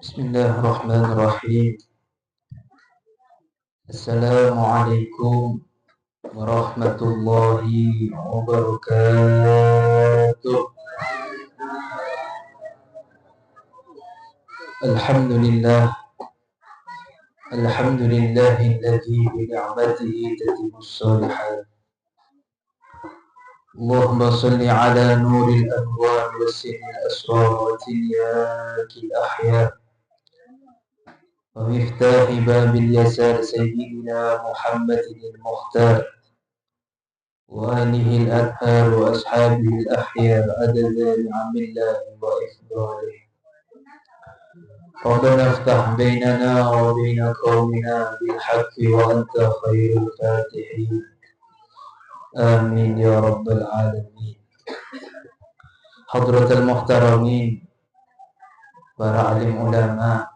Bismillahirrahmanirrahim. Assalamualaikum warahmatullahi wabarakatuh. Alhamdulillah. Alhamdulillahilladzi bi ni'matihi tatimmus shalihat. Allahumma shalli ala nuril anwar wa sirril asrar wa tilyakil ahya. ومفتاح باب اليسار سيدنا محمد المختار وآله الأطهار وأصحابه الأخيار عدد نعم الله وإفضاله. ربنا افتح بيننا وبين قومنا بالحق وأنت خير الفاتحين آمين يا رب العالمين. حضرة المحترمين para alim ulama,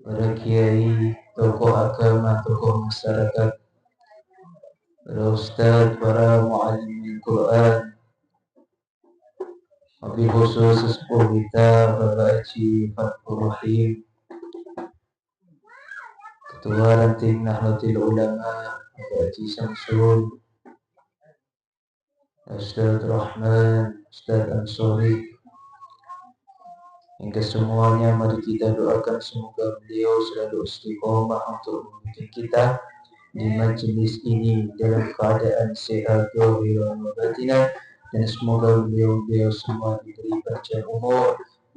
para kiai, tokoh agama, tokoh masyarakat, para ustadz, para muallim Al-Quran, wabil khusus sesepuh kita Bapak Haji Fathur Rahim, Ketua Ranting Nahdlatul Ulama Bapak Haji Samsul, Ustadz Rahman, Ustadz Ansori, hingga semuanya mari kita doakan semoga beliau selalu istiqomah untuk memimpin kita di majelis ini dalam keadaan sehat zahir wa batinan, dan semoga beliau semua diberi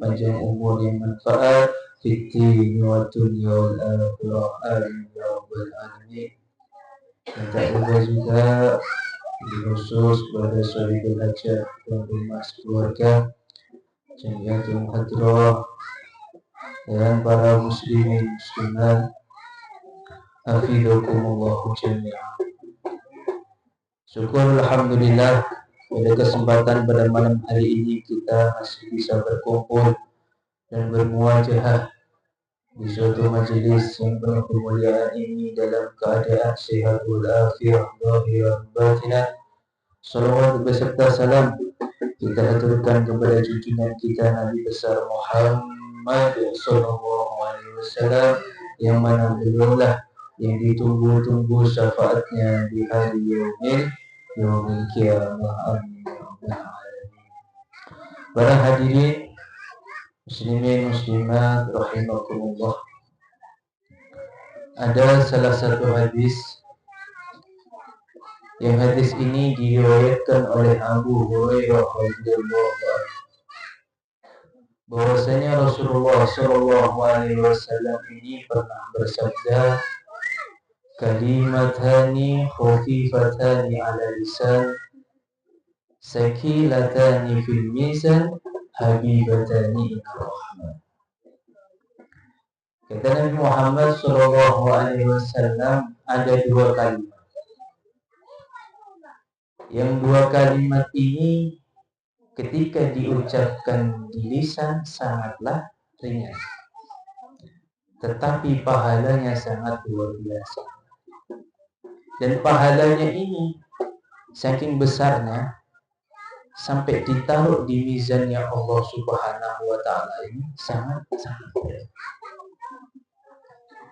panjang umur yang manfaat fid din wa dunya wal akhirah amin ya rabbal alamin. Minta juga khusus kepada saudara hajat dan rumah keluarga, jamiatul hadrah, dan para muslimin muslimat hafizakumullah jami'an. Syukur alhamdulillah pada kesempatan pada malam hari ini kita masih bisa berkumpul dan bermuajahah di suatu majelis yang penuh kemuliaan ini dalam keadaan sehat walafiat zahir batinan. Salawat beserta salam kita haturkan kepada junjungan kita Nabi besar Muhammad sallallahu alaihi wasallam, yang mana beliaulah yang ditunggu-tunggu syafaatnya di hari yaumil qiyamah. Amin ya rabbal alamin. Para hadirin muslimin muslimat rahimakumullah, ada salah satu hadis yang hadis ini diriwayatkan oleh Abu Hurairah radhiyallahu anhu, bahwasanya Rasulullah sallallahu alaihi wasallam ini pernah bersabda, kalimatani khafifatani ala lisan sakilatani fil mizan habibatani ila rahman. Kata Nabi Muhammad sallallahu alaihi wasallam, ada dua kalimat. Yang dua kalimat ini ketika diucapkan di lisan sangatlah ringan, tetapi pahalanya sangat luar biasa. Dan pahalanya ini saking besarnya sampai ditaruh di mizannya Allah Subhanahu wa taala, ini sangat berat.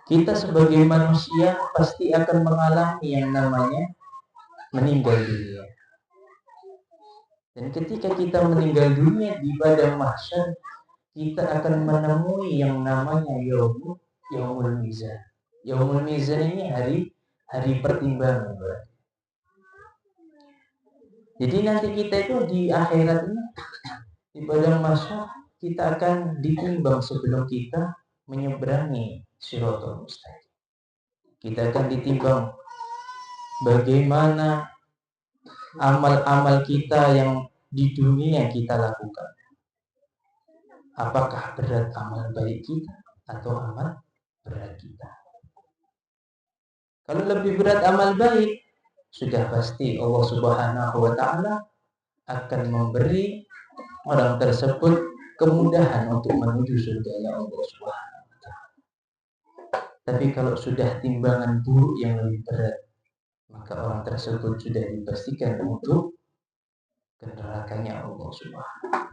Kita sebagai manusia pasti akan mengalami yang namanya meninggal dunia. Dan ketika kita meninggal dunia di padang mahsyar, kita akan menemui yang namanya yaumul mizan. Yaumul mizan ini hari pertimbangan. Jadi nanti kita itu di akhirat ini, di padang mahsyar, kita akan ditimbang sebelum kita menyeberangi Shiratal Mustaqim. Kita akan ditimbang bagaimana amal-amal kita yang di dunia kita lakukan. Apakah berat amal baik kita atau amal berat kita? Kalau lebih berat amal baik, sudah pasti Allah Subhanahu wa taala akan memberi orang tersebut kemudahan untuk menuju surga Allah Subhanahu wa taala. Tapi kalau sudah timbangan buruk yang lebih berat, maka orang tersebut sudah dipastikan untuk ke nerakanya Allah Subhanahu wa taala.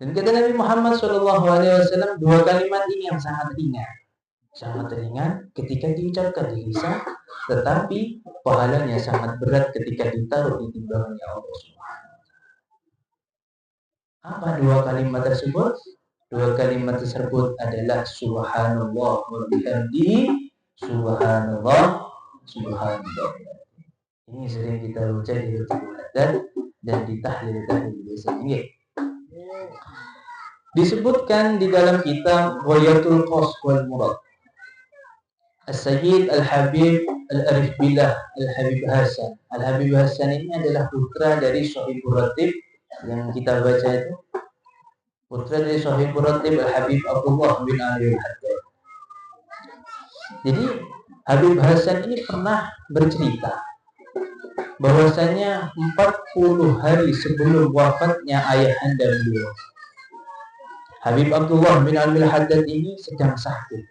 Dan kata Nabi Muhammad SAW, dua kalimat ini yang sangat ringan ketika diucapkan di lisan, tetapi pahalanya sangat berat ketika ditaruh di timbangannya Allah Subhanahu. Apa dua kalimat tersebut? Dua kalimat tersebut adalah subhanallah wa bihamdihi, subhanallah, subhanallah. Ini sering kita baca di rutubul haddad dan di tahlil biasa ini. Disebutkan di dalam kitab Ghayatul Qasd wal Murad, As-Sayyid Al-Habib Al-Arif Billah Al-Habib Hasan. Al-Habib Hasan ini adalah putra dari Shahibur Ratib yang kita baca itu. Putra dari Shahibur Ratib Al-Habib Abdullah bin Ali Al-Haddad. Jadi Habib Hasan ini pernah bercerita bahwasanya 40 hari sebelum wafatnya ayahanda beliau, Habib Abdullah bin Ali Al-Haddad ini sedang sakit.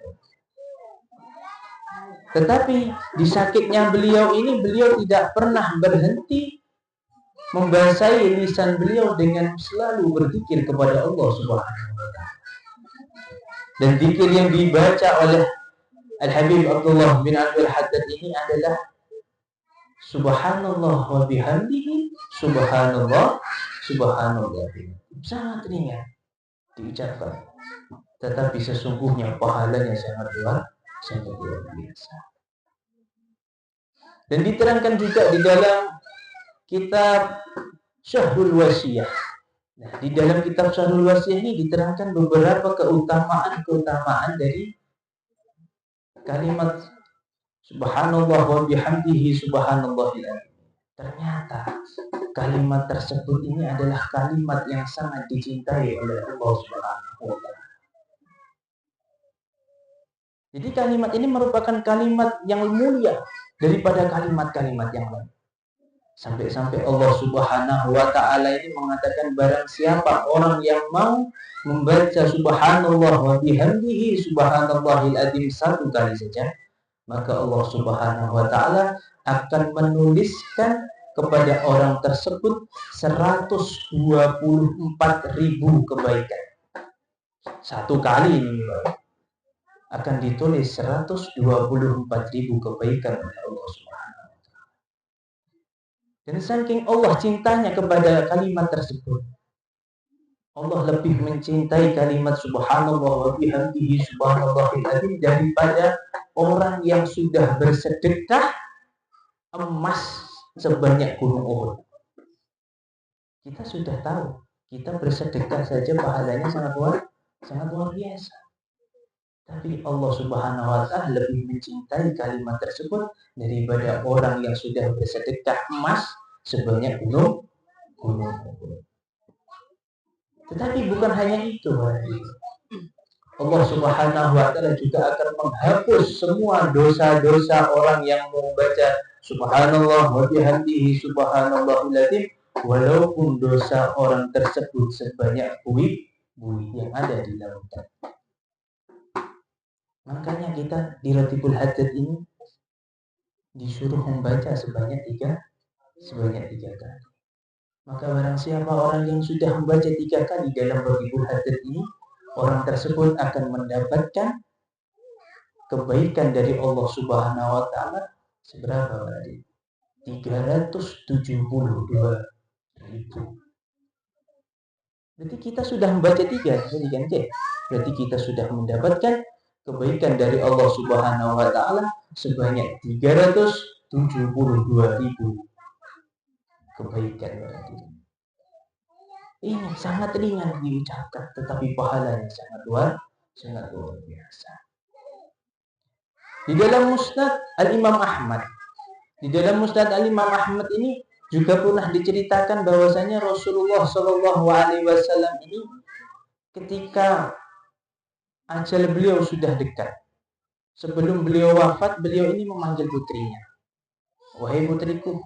Tetapi di sakitnya beliau ini, beliau tidak pernah berhenti membasahi lisan beliau dengan selalu berzikir kepada Allah Subhanahu wa taala. Dan zikir yang dibaca oleh Al-Habib Abdullah bin Ali Al-Haddad ini adalah subhanallah wa bihamdihi, subhanallah, subhanallah. Sangat ringan diucapkan, tetapi sesungguhnya pahalanya sangat luar biasa. Dan diterangkan juga di dalam kitab Syahrul Wasiyah. Nah, di dalam kitab Syahrul Wasiyah ini diterangkan beberapa keutamaan dari kalimat subhanallah wa bihamdihi subhanallahil azim. Ternyata kalimat tersebut ini adalah kalimat yang sangat dicintai oleh Allah Subhanahu wa taala. Jadi kalimat ini merupakan kalimat yang mulia daripada kalimat-kalimat yang lain. Sampai-sampai Allah Subhanahu wa taala ini mengatakan, barang siapa orang yang mau membaca subhanallah wa bihamdihi subhanallahil azim satu kali saja, maka Allah Subhanahu wa taala akan menuliskan kepada orang tersebut 124.000 kebaikan. Satu kali ini akan ditulis 124.000 kebaikan oleh Allah Subhanahu. Dan saking Allah cintanya kepada kalimat tersebut, Allah lebih mencintai kalimat subhanallah wa bihamdihi subhanallahil azim daripada orang yang sudah bersedekah emas sebanyak gunung Uhud. Kita sudah tahu, kita bersedekah saja pahalanya sangat luar biasa. Tapi Allah Subhanahu wa taala lebih mencintai kalimat tersebut daripada orang yang sudah bersedekah emas sebanyak gunung Uhud. Tetapi bukan hanya itu, Allah Subhanahu wa taala juga akan menghapus semua dosa-dosa orang yang membaca subhanallah wa bihamdihi subhanallahil azim, walaupun dosa orang tersebut sebanyak buih yang ada di lautan. Makanya kita di Rutubul Haddad ini disuruh membaca sebanyak tiga kali. Maka barang siapa orang yang sudah membaca 3 kali dalam Rutubul Haddad ini, orang tersebut akan mendapatkan kebaikan dari Allah Subhanahu wa taala seberapa berarti? 372.000. Berarti kita sudah membaca 3 kali kan? Berarti kita sudah mendapatkan kebaikan dari Allah Subhanahu wa taala sebanyak 372.000 kebaikan berarti. Ini sangat ringan diucapkan, tetapi pahalanya sangat luar biasa. Di dalam Musnad Al-Imam Ahmad, ini juga pernah diceritakan bahwasanya Rasulullah SAW ini ketika ajal beliau sudah dekat, sebelum beliau wafat, beliau ini memanggil putrinya, wahai putriku,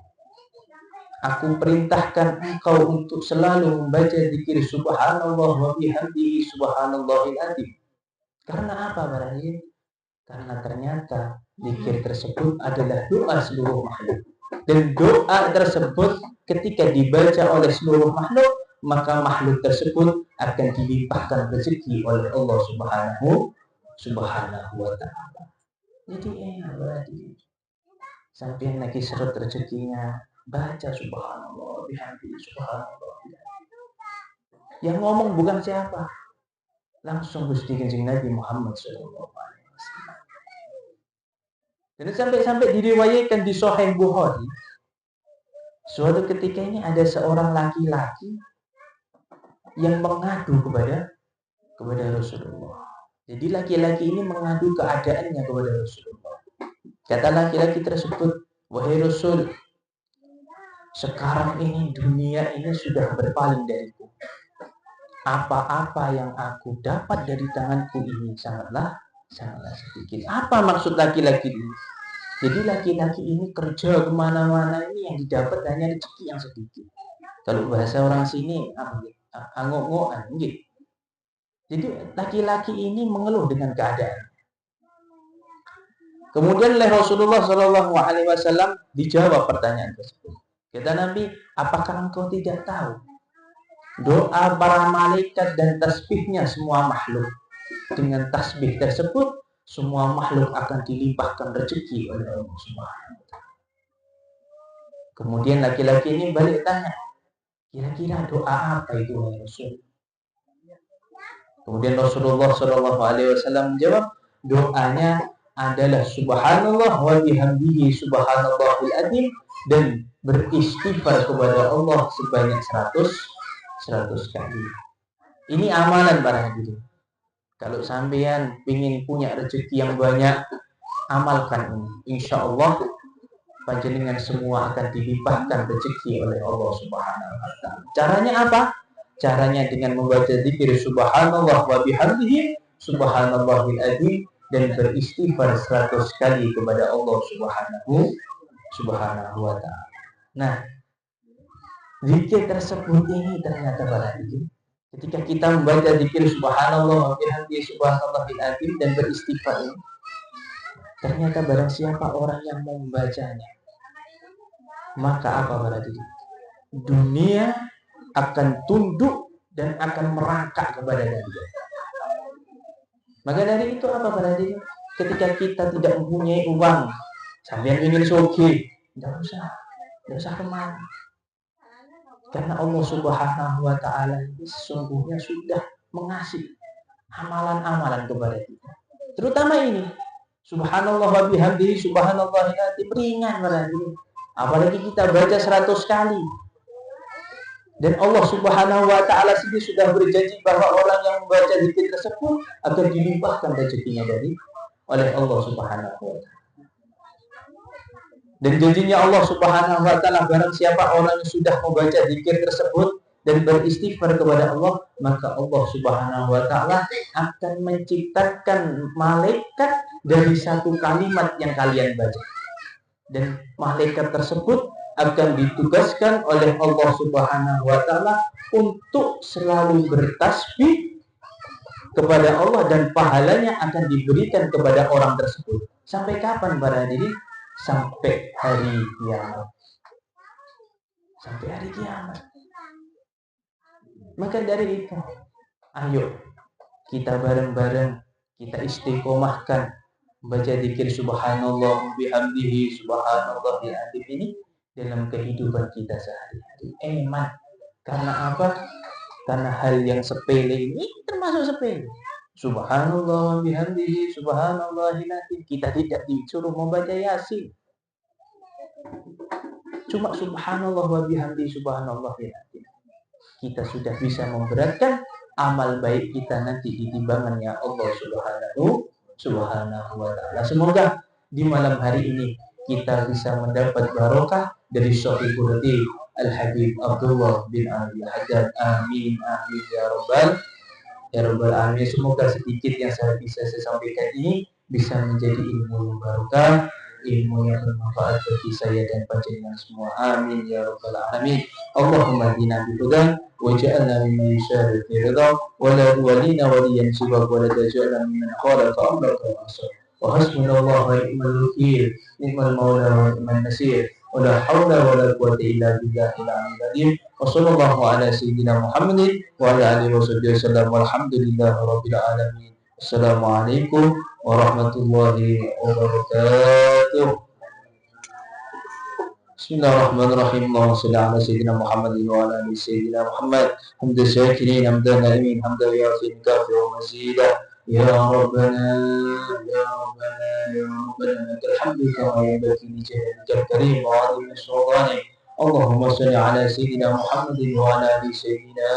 aku perintahkan engkau untuk selalu membaca zikir subhanallah wa bihamdihi subhanallahil azim. Karena apa berarti? Karena ternyata zikir tersebut adalah doa seluruh makhluk. Dan doa tersebut ketika dibaca oleh seluruh makhluk, maka makhluk tersebut akan dilimpahkan rezeki oleh Allah Subhanahu wa ta'ala. Jadi berarti sampai lagi seret rezekinya, baca subhanallah bihamdihi subhanallah. Yang ngomong bukan siapa, langsung Gusti Kanjeng Nabi Muhammad sallallahu alaihi wasallam. Dan sampai diriwayatkan di Sahih Bukhari, suatu ketika ini ada seorang laki-laki yang mengadu kepada Rasulullah. Jadi laki-laki ini mengadu keadaannya kepada Rasulullah. Kata laki-laki tersebut, wahai Rasul, sekarang ini dunia ini sudah berpaling dariku. Apa-apa yang aku dapat dari tanganku ini sangatlah sedikit. Apa maksud laki-laki ini? Jadi laki-laki ini kerja kemana-mana ini yang didapat hanya rezeki yang sedikit. Kalau bahasa orang sini, angok-ngokan gitu. Jadi laki-laki ini mengeluh dengan keadaan. Kemudian oleh Rasulullah Shallallahu Alaihi Wasallam dijawab pertanyaan tersebut. Kata Nabi, apakah engkau tidak tahu doa para malaikat dan tasbihnya semua makhluk? Dengan tasbih tersebut, semua makhluk akan dilimpahkan rezeki oleh Allah Subhanahu wa ta'ala. Kemudian laki-laki ini balik tanya, kira-kira doa apa itu ya Rasul? Kemudian Rasulullah Shallallahu Alaihi Wasallam menjawab, doanya adalah subhanallah wa bihamdihi subhanallahil adzim, dan beristighfar kepada Allah sebanyak 100 kali. Ini amalan para hadirin. Kalau sampean ingin punya rezeki yang banyak, amalkan ini. Insya Allah panjenengan semua akan dilimpahkan rezeki oleh Allah Subhanahu wa ta'ala. Caranya apa? Caranya dengan membaca zikir subhanallah wa bihamdihi subhanallahil adzim dan beristighfar 100 kali kepada Allah Subhanahu wa ta'ala. Nah, zikir tersebut ini ternyata para hadirin, ketika kita membaca zikir subhanallah wa bihamdihi subhanallahil adzim dan beristighfar ini, ternyata barang siapa orang yang mau membacanya, maka apa para hadirin? Dunia akan tunduk dan akan merangkak kepada dia. Maka dari itu apa para hadirin? Ketika kita tidak mempunyai uang, sampean ingin sugih, tidak usah kemana. Karena Allah Subhanahu wa ta'ala ini sesungguhnya sudah mengasih amalan-amalan kepada kita. Terutama ini, subhanallah wa bihamdihi subhanallahil adzim, ringan para hadirin. Apalagi kita baca 100 kali. Dan Allah Subhanahu wa ta'ala sendiri sudah berjanji bahwa orang yang membaca zikir tersebut akan dilimpahkan rezekinya oleh Allah Subhanahu wa ta'ala. Dan janjinya Allah Subhanahu wa ta'ala, barang siapa orang yang sudah membaca zikir tersebut dan beristighfar kepada Allah, maka Allah Subhanahu wa ta'ala akan menciptakan malaikat dari satu kalimat yang kalian baca. Dan malaikat tersebut akan ditugaskan oleh Allah Subhanahu wa ta'ala untuk selalu bertasbih kepada Allah, dan pahalanya akan diberikan kepada orang tersebut. Sampai kapan para hadirin? Sampai hari kiamat. Sampai hari kiamat. Maka dari itu, ayo kita bareng-bareng kita istiqomahkan baca zikir subhanallah bihamdihi subhanallahil adzim ini dalam kehidupan kita sehari-hari. Eman. Karena apa? Karena hal yang sepele ini termasuk sepele. Subhanallah bihamdihi subhanallahil adzim. Kita tidak disuruh membaca Yasin. Cuma subhanallah wa bihamdihi subhanallahil adzim. Kita sudah bisa memberatkan amal baik kita nanti di timbangannya Allah Subhanahu wa ta'ala. Semoga di malam hari ini kita bisa mendapat barokah dari Sahibul Hadi Al-Habib Abdullah bin Abi Haddad. Amin amin ya rabbal alamin. Semoga sedikit yang saya sampaikan ini bisa menjadi ilmu yang barokah, ilmu yang bermanfaat bagi saya dan panjenengan semua. Amin ya rabbal alamin. Allahumma hdina bihudan waj'alna mimman yushari'u fi ridha wa la walina waliyan sibab wa la taj'alna mimman khalaqa amraka wa asr. Wa hasbunallahu wa ni'mal wakeel, ni'mal mawla wa ni'man nasir. ولا حول ولا قوة إلا بالله العلي العظيم وصلى الله على سيدنا محمد وعلى آله وصحبه وسلم والحمد لله رب العالمين. السلام عليكم ورحمة الله وبركاته. بسم الله الرحمن الرحيم. اللهم صل على سيدنا محمد وعلى ال سيدنا محمد. حمد الشاكرين حمدا نائمين حمدا يعطي الكافر ومزيدا. يا ربنا يا ربنا يا ربنا لك الحمد كما ينبغي لجلالك الكريم وعظيم سلطانك. اللهم صل على سيدنا محمد وعلى ال سيدنا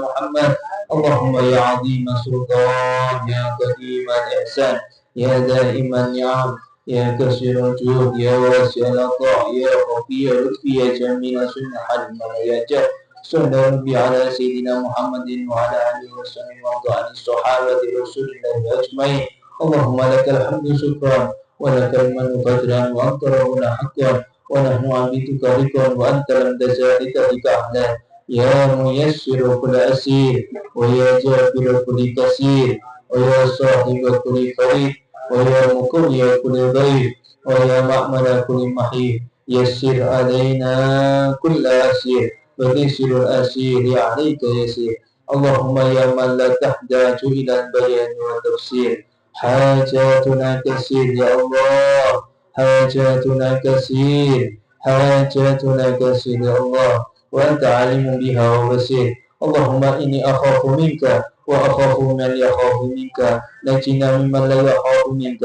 محمد. اللهم يا عظيم سلطان يا قديم الإحسان يا دائم النعم يا كثير الجود يا واسع العطاء يا خفي اللطف يا جميل سنة حلم يا جاه. صلى ربي على سيدنا محمد وعلى آله وسلم وارض عن الصحابة رسول الله أجمعين. اللهم لك الحمد شكرا ولك المن قدرا وأنت ربنا حقا ونحن عبيدك رقا وأنت لم تزال بك أهلا. يا ميسر كل أسير ويا جابر كل كثير ويا صاحب كل فريد ويا مقوي كل ضيف ويا مأمن كل محيط. يسر علينا كل أسير وتيسر الأسير عليك يسير. اللهم يا من لا تحتاج إلى البيان والتفسير حاجاتنا كثير يا الله. حاجاتنا كثير حاجاتنا كثير يا الله وأنت عالم بها وبصير. اللهم إني أخاف منك وأخاف من يخاف منك. نجنا ممن لا يخاف منك.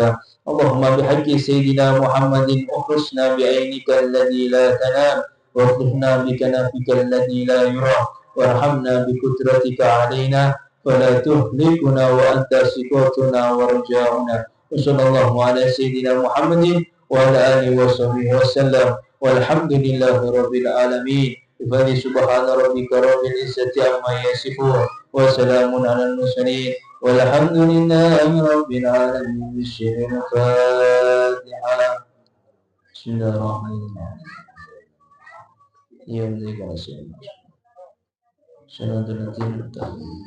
اللهم بحق سيدنا محمد اخرجنا بعينك الذي لا تنام واخلفنا بكنفك الذي لا يرى وارحمنا بقدرتك علينا فلا تهلكنا وأنت سقوتنا ورجاؤنا. وصلى الله على سيدنا محمد وعلى آله وصحبه وسلم والحمد لله رب العالمين. بفضل سبحان ربك رب العزة عما يصفون وسلام على المرسلين والحمد لله رب العالمين. بالشر الفاتحة. بسم الله الرحمن الرحيم. يوم ذيك رسول صراط الذين أنعمت عليهم.